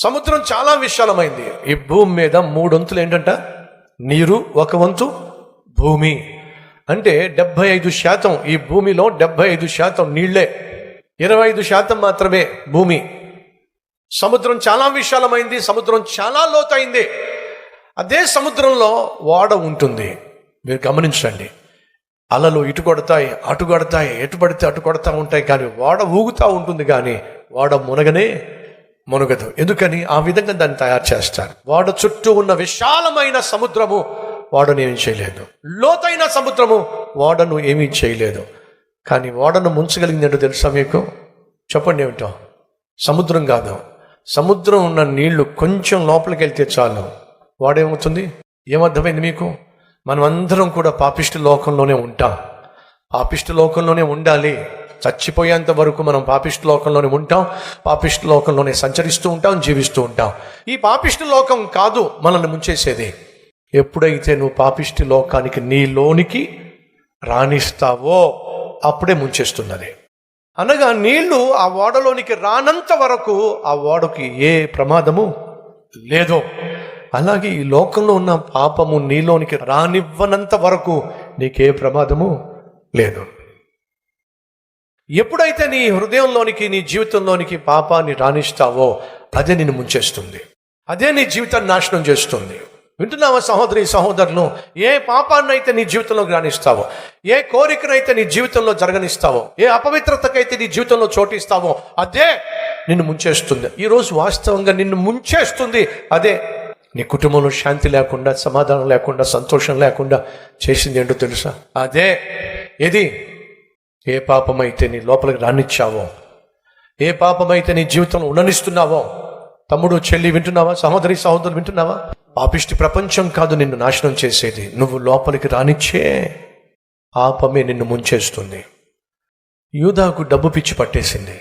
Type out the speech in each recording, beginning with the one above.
సముద్రం చాలా విశాలమైంది. ఈ భూమి మీద 3 వంతులు ఏంటంట? నీరు, 1 వంతు భూమి. అంటే 75% ఈ భూమిలో 75% నీళ్లే, 25% మాత్రమే భూమి. సముద్రం చాలా విశాలమైంది, సముద్రం చాలా లోతైంది. అదే సముద్రంలో ఓడ ఉంటుంది. మీరు గమనించండి, అలలు ఇటు కొడతాయి అటు కొడతాయి, ఎటు పడితే అటు కొడతా ఉంటాయి, కానీ ఓడ ఊగుతూ ఉంటుంది, కానీ ఓడ మునగదు. ఎందుకని? ఆ విధంగా దాన్ని తయారు చేస్తారు. ఓడ చుట్టూ ఉన్న విశాలమైన సముద్రము ఓడను ఏమీ చేయలేదు, లోతైన సముద్రము ఓడను ఏమీ చేయలేదు. కానీ ఓడను ముంచగలిగింది ఏంటో తెలుసా మీకు? చెప్పండి ఏమిటో? సముద్రం కాదు, సముద్రం ఉన్న నీళ్లు కొంచెం లోపలికి వెళ్తే చాలు వాడేమవుతుంది? ఏమర్థమైంది మీకు? మనం అందరం కూడా పాపిష్టి లోకంలోనే ఉంటాం, పాపిష్టి లోకంలోనే ఉండాలి. చచ్చిపోయేంత వరకు మనం పాపిష్టి లోకంలోనే ఉంటాం, పాపిష్టి లోకంలోనే సంచరిస్తూ ఉంటాం, జీవిస్తూ ఉంటాం. ఈ పాపిష్టి లోకం కాదు మనల్ని ముంచేసేది. ఎప్పుడైతే నువ్వు పాపిష్టి లోకానికి నీలోనికి రాణిస్తావో అప్పుడే ముంచేస్తున్నది. అనగా నీళ్లు ఆ ఓడలోనికి రానంత వరకు ఆ ఓడకి ఏ ప్రమాదము లేదు. అలాగే ఈ లోకంలో ఉన్న పాపము నీలోనికి రానివ్వనంత వరకు నీకే ప్రమాదము లేదు. ఎప్పుడైతే నీ హృదయంలోనికి, నీ జీవితంలోనికి పాపాన్ని రాణిస్తావో అదే నిన్ను ముంచేస్తుంది, అదే నీ జీవితాన్ని నాశనం చేస్తుంది. వింటున్నావా సహోదరి సహోదరులు? ఏ పాపాన్నైతే నీ జీవితంలోకి రాణిస్తావో, ఏ కోరికనైతే నీ జీవితంలో జరగనిస్తావో, ఏ అపవిత్రతకైతే నీ జీవితంలో చోటిస్తావో అదే నిన్ను ముంచేస్తుంది. ఈరోజు వాస్తవంగా నిన్ను ముంచేస్తుంది అదే. నీ కుటుంబంలో శాంతి లేకుండా, సమాధానం లేకుండా, సంతోషం లేకుండా చేసింది ఏంటో తెలుసా? అదే. ఏది? ఏ పాపమైతే నీ లోపలికి రానిచ్చావో, ఏ పాపమైతే నీ జీవితంలో ఉండనిస్తున్నావో. తమ్ముడు చెల్లి వింటున్నావా? సహోదరి సహోదరులు వింటున్నావా? పాపిష్టి ప్రపంచం కాదు నిన్ను నాశనం చేసేది, నువ్వు లోపలికి రానిచ్చే పాపమే నిన్ను ముంచేస్తుంది. యూదాకు డబ్బు పిచ్చి పట్టేసింది.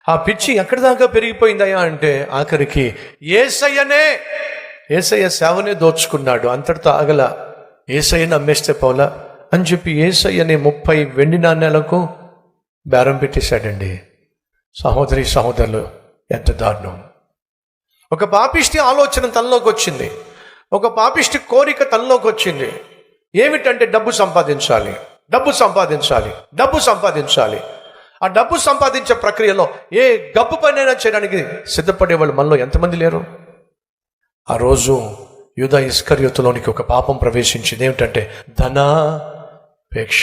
ఆ పిచ్చి ఎక్కడి దాకా పెరిగిపోయిందయ్యా అంటే ఆఖరికి యేసయ్య సేవనే దోచుకున్నాడు. అంతటితో ఆగల. యేసయ్యని అమ్మేస్తే పోలా అని చెప్పి యేసయ్యని 30 వెండి నాణ్యాలకు బేరం పెట్టేశాడండి. సహోదరి సహోదరులు, ఎంత దారుణం! ఒక పాపిష్టి ఆలోచన తనలోకి వచ్చింది, ఒక పాపిష్టి కోరిక తనలోకి వచ్చింది. ఏమిటంటే డబ్బు సంపాదించాలి, డబ్బు సంపాదించాలి, డబ్బు సంపాదించాలి. ఆ డబ్బు సంపాదించే ప్రక్రియలో ఏ గబ్బు పనైనా చేయడానికి సిద్ధపడేవాళ్ళు మనలో ఎంతమంది లేరు? ఆ రోజు యూదా ఇస్కరియోతులోనికి ఒక పాపం ప్రవేశించింది. ఏమిటంటే ధనాపేక్ష.